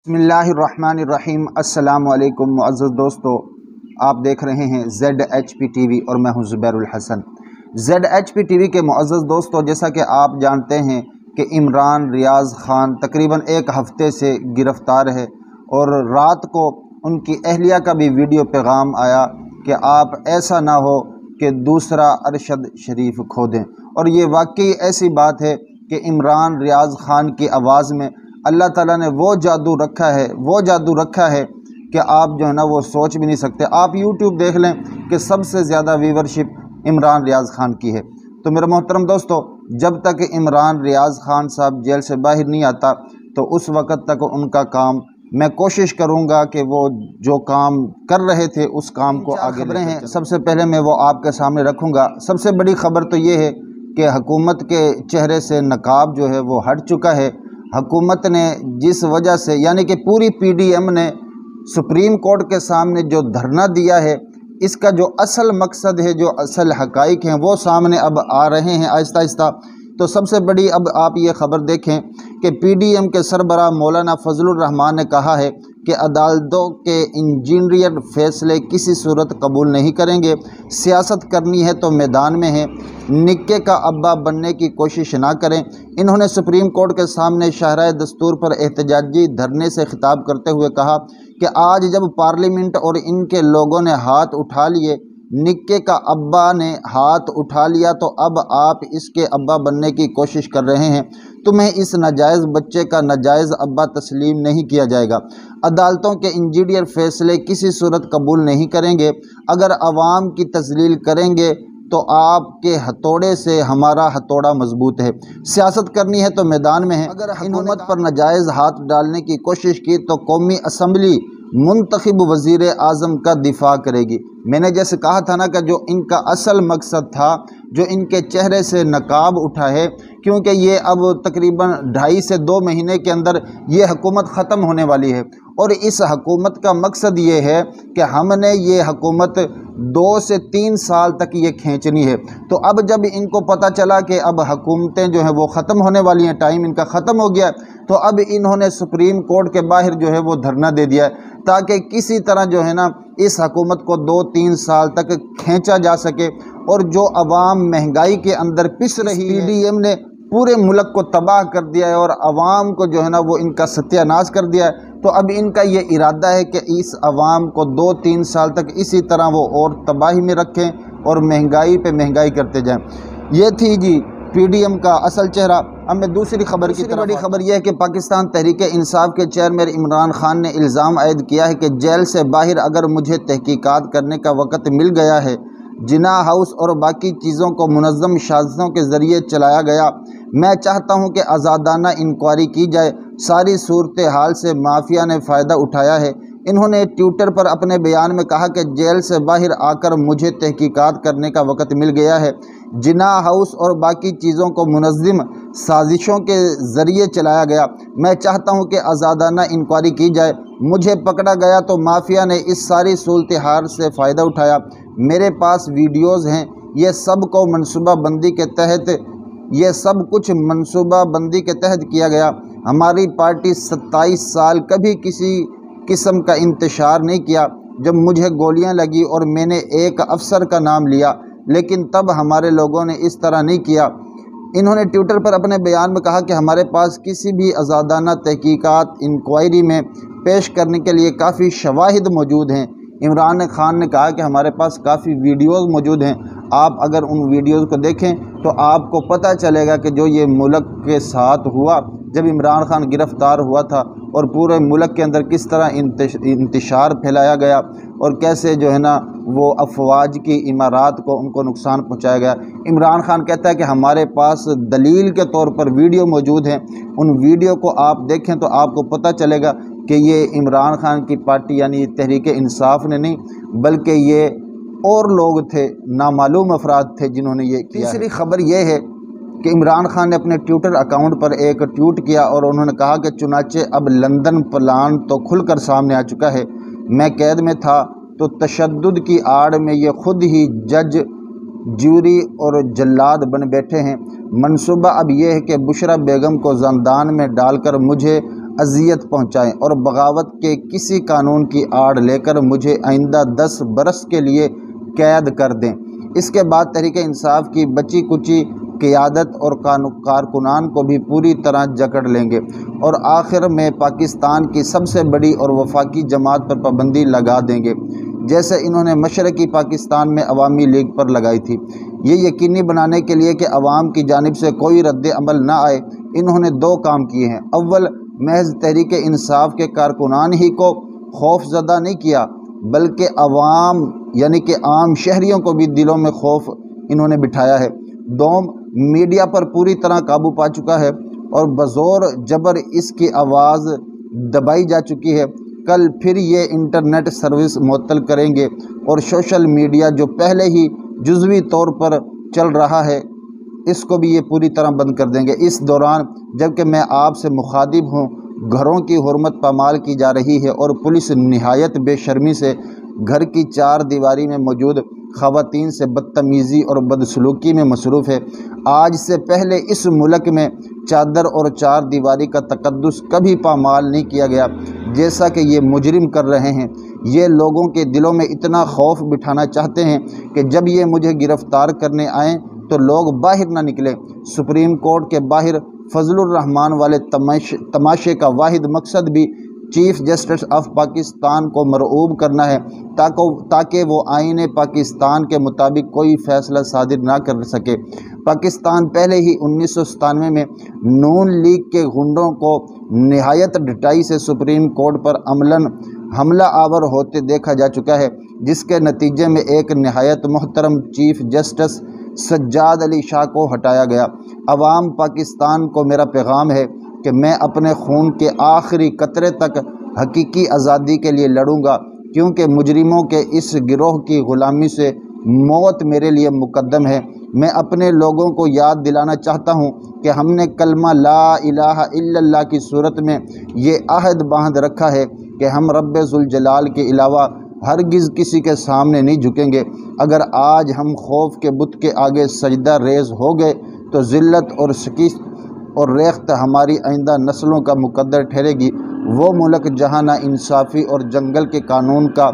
बिस्मिल्लाहिर्रहमानिर्रहीम। अस्सलाम वालेकुम मुअज़्ज़ज़ दोस्तों, आप देख रहे हैं ZHP TV और मैं हूं ज़ुबैरुल हसन। ZHP TV के मुअज़्ज़ज़ दोस्तों, जैसा कि आप जानते हैं कि इमरान रियाज़ ख़ान तकरीबन एक हफ़्ते से गिरफ़्तार है और रात को उनकी अहलिया का भी वीडियो पैगाम आया कि आप ऐसा ना हो कि दूसरा अरशद शरीफ खो दें। और ये वाकई ऐसी बात है कि इमरान रियाज़ ख़ान की आवाज़ में अल्लाह ताला ने वो जादू रखा है कि आप जो है ना वो सोच भी नहीं सकते। आप YouTube देख लें कि सबसे ज़्यादा व्यूवरशिप इमरान रियाज़ ख़ान की है। तो मेरे मोहतरम दोस्तों, जब तक इमरान रियाज़ ख़ान साहब जेल से बाहर नहीं आता तो उस वक़्त तक उनका काम मैं कोशिश करूंगा कि वो जो काम कर रहे थे उस काम को आगे खबरें हैं, सबसे पहले मैं वो आपके सामने रखूंगा। सबसे बड़ी खबर तो ये है कि हुकूमत के चेहरे से नकाब जो है वो हट चुका है। हुकूमत ने जिस वजह से यानी कि पूरी PDM ने सुप्रीम कोर्ट के सामने जो धरना दिया है, इसका जो असल मकसद है, जो असल हकाइक हैं, वो सामने अब आ रहे हैं आहिस्ता आहिस्ता। तो सबसे बड़ी अब आप ये ख़बर देखें कि PDM के सरबराह मौलाना फजलुर रहमान ने कहा है कि अदालतों के इंजीनियर फैसले किसी सूरत कबूल नहीं करेंगे। सियासत करनी है तो मैदान में है, निक्के का अब्बा बनने की कोशिश ना करें। इन्होंने सुप्रीम कोर्ट के सामने शाहराह दस्तूर पर एहतजाजी धरने से खिताब करते हुए कहा कि आज जब पार्लियामेंट और इनके लोगों ने हाथ उठा लिए, निक्के का अब्बा ने हाथ उठा लिया, तो अब आप इसके अब्बा बनने की कोशिश कर रहे हैं। तुम्हें इस नाजायज़ बच्चे का नाजायज़ अब्बा तस्लीम नहीं किया जाएगा। अदालतों के इंजीनियर फैसले किसी सूरत कबूल नहीं करेंगे। अगर अवाम की तजलील करेंगे तो आपके हथौड़े से हमारा हथौड़ा मजबूत है। सियासत करनी है तो मैदान में है। अगर हुकूमत पर नाजायज़ हाथ डालने की कोशिश की तो कौमी असम्बली मुंतखब वज़ीर आज़म का दिफा करेगी। मैंने जैसे कहा था ना कि जो इनका असल मकसद था, जो इनके चेहरे से नकाब उठा है, क्योंकि ये अब तकरीबन 2.5 से 2 महीने के अंदर ये हुकूमत ख़त्म होने वाली है और इस हुकूमत का मकसद ये है कि हमने ये हुकूमत 2 से 3 साल तक ये खींचनी है। तो अब जब इनको पता चला कि अब हुकूमतें जो हैं वो ख़त्म होने वाली हैं, टाइम इनका ख़त्म हो गया, तो अब इन्होंने सुप्रीम कोर्ट के बाहर जो है वो धरना दे दिया है ताकि किसी तरह जो है ना इस हुकूमत को 2-3 साल तक खींचा जा सके। और जो अवाम महंगाई के अंदर पिस रही है, PDM ने पूरे मुल्क को तबाह कर दिया है और अवाम को जो है ना वो इनका सत्यानाश कर दिया है। तो अब इनका ये इरादा है कि इस अवाम को 2-3 साल तक इसी तरह वो और तबाही में रखें और महंगाई पे महंगाई करते जाएं। ये थी जी PDM का असल चेहरा। अब मैं दूसरी खबर की तरफ। बड़ी खबर यह है कि पाकिस्तान तहरीक इंसाफ के चेयरमैन इमरान खान ने इल्ज़ाम आयद किया है कि जेल से बाहर अगर मुझे तहकीकात करने का वक़्त मिल गया है, जिना हाउस और बाकी चीज़ों को मुनज़्ज़म साजिशों के ज़रिए चलाया गया, मैं चाहता हूं कि आज़ादाना इंक्वायरी की जाए। सारी सूरत हाल से माफिया ने फ़ायदा उठाया है। इन्होंने ट्विटर पर अपने बयान में कहा कि जेल से बाहर आकर मुझे तहकीकात करने का वक़्त मिल गया है। जिना हाउस और बाकी चीज़ों को मुनज़्ज़म साजिशों के ज़रिए चलाया गया। मैं चाहता हूं कि आज़ादाना इंक्वायरी की जाए। मुझे पकड़ा गया तो माफिया ने इस सारी सूरत हाल से फ़ायदा उठाया। मेरे पास वीडियोज़ हैं। ये सब को मनसूबाबंदी के तहत ये सब कुछ मनसूबाबंदी के तहत किया गया। हमारी पार्टी 27 साल कभी किसी किस्म का इंतशार नहीं किया। जब मुझे गोलियां लगी और मैंने एक अफसर का नाम लिया, लेकिन तब हमारे लोगों ने इस तरह नहीं किया। इन्होंने ट्विटर पर अपने बयान में कहा कि हमारे पास किसी भी आज़ादाना तहकीकात इंक्वायरी में पेश करने के लिए काफ़ी शवाहिद मौजूद हैं। इमरान खान ने कहा कि हमारे पास काफ़ी वीडियोज़ मौजूद हैं। आप अगर उन वीडियोज़ को देखें तो आपको पता चलेगा कि जो ये मुल्क के साथ हुआ जब इमरान खान गिरफ़्तार हुआ था और पूरे मुल्क के अंदर किस तरह इंतशार फैलाया गया और कैसे जो है ना वो अफवाज की इमारत को उनको नुकसान पहुंचाया गया। इमरान खान कहता है कि हमारे पास दलील के तौर पर वीडियो मौजूद हैं। उन वीडियो को आप देखें तो आपको पता चलेगा कि ये इमरान खान की पार्टी यानी तहरीक इंसाफ ने नहीं, बल्कि ये और लोग थे, नामालूम अफराद थे जिन्होंने ये किया। तीसरी खबर यह है कि इमरान खान ने अपने ट्विटर अकाउंट पर एक ट्वीट किया और उन्होंने कहा कि चुनाचे अब लंदन प्लान तो खुलकर सामने आ चुका है। मैं कैद में था तो तशद्दुद की आड़ में ये खुद ही जज, जूरी और जल्लाद बन बैठे हैं। मंसूबा अब यह है कि बुशरा बेगम को ज़ंदान में डालकर मुझे اذیت پہنچائیں اور بغاوت کے کسی قانون کی آڑ لے کر مجھے آئندہ 10 برس کے لیے قید کر دیں۔ اس کے بعد تحریک انصاف کی بچی کچی قیادت اور کارکنان کو بھی پوری طرح جکڑ لیں گے اور آخر میں پاکستان کی سب سے بڑی اور وفاقی جماعت پر پابندی لگا دیں گے، جیسے انہوں نے مشرقی پاکستان میں عوامی لیگ پر لگائی تھی۔ یہ یقینی بنانے کے لیے کہ عوام کی جانب سے کوئی رد عمل نہ آئے، انہوں نے 2 کام کیے ہیں۔ اول، محض تحریک انصاف کے کارکنان ہی کو خوف زدہ نہیں کیا، بلکہ عوام یعنی کہ عام شہریوں کو بھی دلوں میں خوف انہوں نے بٹھایا ہے۔ دوم، میڈیا پر پوری طرح قابو پا چکا ہے اور بزور جبر اس کی آواز دبائی جا چکی ہے۔ کل پھر یہ انٹرنیٹ سروس معطل کریں گے اور سوشل میڈیا جو پہلے ہی جزوی طور پر چل رہا ہے اس کو بھی یہ پوری طرح بند کر دیں گے۔ اس دوران جبکہ میں آپ سے مخاطب ہوں، گھروں کی حرمت پامال کی جا رہی ہے اور پولیس نہایت بے شرمی سے گھر کی 4 دیواری میں موجود خواتین سے بدتمیزی اور بدسلوکی میں مصروف ہے۔ آج سے پہلے اس ملک میں چادر اور 4 دیواری کا تقدس کبھی پامال نہیں کیا گیا جیسا کہ یہ مجرم کر رہے ہیں۔ یہ لوگوں کے دلوں میں اتنا خوف بٹھانا چاہتے ہیں کہ جب یہ مجھے گرفتار کرنے آئیں تو لوگ باہر نہ نکلیں۔ سپریم کورٹ کے باہر فضل الرحمان والے تماشے کا واحد مقصد بھی چیف جسٹس آف پاکستان کو مرعوب کرنا ہے تاکہ وہ آئین پاکستان کے مطابق کوئی فیصلہ صادر نہ کر سکے۔ پاکستان پہلے ہی 1997 میں نون لیگ کے غنڈوں کو نہایت ڈٹائی سے سپریم کورٹ پر عملاً حملہ آور ہوتے دیکھا جا چکا ہے، جس کے نتیجے میں ایک نہایت محترم چیف جسٹس سجاد علی شاہ کو ہٹایا گیا۔ عوام پاکستان کو میرا پیغام ہے کہ میں اپنے خون کے آخری قطرے تک حقیقی آزادی کے لیے لڑوں گا، کیونکہ مجرموں کے اس گروہ کی غلامی سے موت میرے لیے مقدم ہے۔ میں اپنے لوگوں کو یاد دلانا چاہتا ہوں کہ ہم نے کلمہ لا الہ الا اللہ کی صورت میں یہ عہد باندھ رکھا ہے کہ ہم رب ذوالجلال کے علاوہ ہرگز کسی کے سامنے نہیں جھکیں گے۔ اگر آج ہم خوف کے بت کے آگے سجدہ ریز ہو گئے تو ذلت اور شکست اور ریخت ہماری آئندہ نسلوں کا مقدر ٹھہرے گی۔ وہ ملک جہاں نہ انصافی اور جنگل کے قانون کا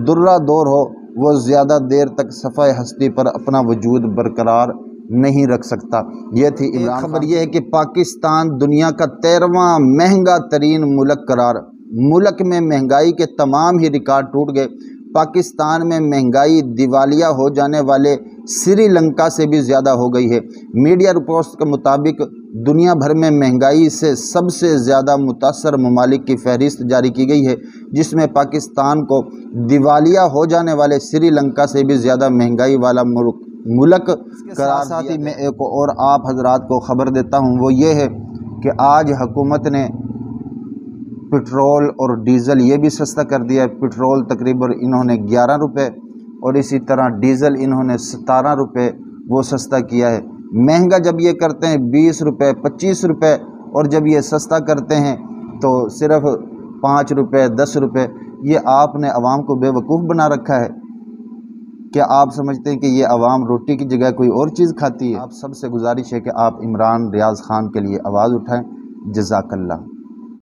درہ دور ہو، وہ زیادہ دیر تک صفحہ ہستی پر اپنا وجود برقرار نہیں رکھ سکتا۔ یہ تھی عمران خبر یہ ہے کہ پاکستان دنیا کا 13واں مہنگا ترین ملک قرار۔ ملک میں مہنگائی کے تمام ہی ریکارڈ ٹوٹ گئے۔ پاکستان میں مہنگائی دیوالیہ ہو جانے والے سری لنکا سے بھی زیادہ ہو گئی ہے۔ میڈیا رپورٹس کے مطابق دنیا بھر میں مہنگائی سے سب سے زیادہ متاثر ممالک کی فہرست جاری کی گئی ہے، جس میں پاکستان کو دیوالیہ ہو جانے والے سری لنکا سے بھی زیادہ مہنگائی والا ملک قرار دیا ہے۔ میں ایک اور آپ حضرات کو خبر دیتا ہوں، وہ یہ ہے کہ آج حکومت نے پٹرول اور ڈیزل یہ بھی سستا کر دیا ہے۔ پٹرول تقریباً انہوں نے 11 روپے اور اسی طرح ڈیزل انہوں نے 17 روپے وہ سستا کیا ہے۔ مہنگا جب یہ کرتے ہیں 20 روپے 25 روپے اور جب یہ سستا کرتے ہیں تو صرف 5 روپے 10 روپے۔ یہ آپ نے عوام کو بے وقوف بنا رکھا ہے۔ کیا آپ سمجھتے ہیں کہ یہ عوام روٹی کی جگہ کوئی اور چیز کھاتی ہے؟ آپ سب سے گزارش ہے کہ آپ عمران ریاض خان کے لیے آواز اٹھائیں۔ جزاک اللہ۔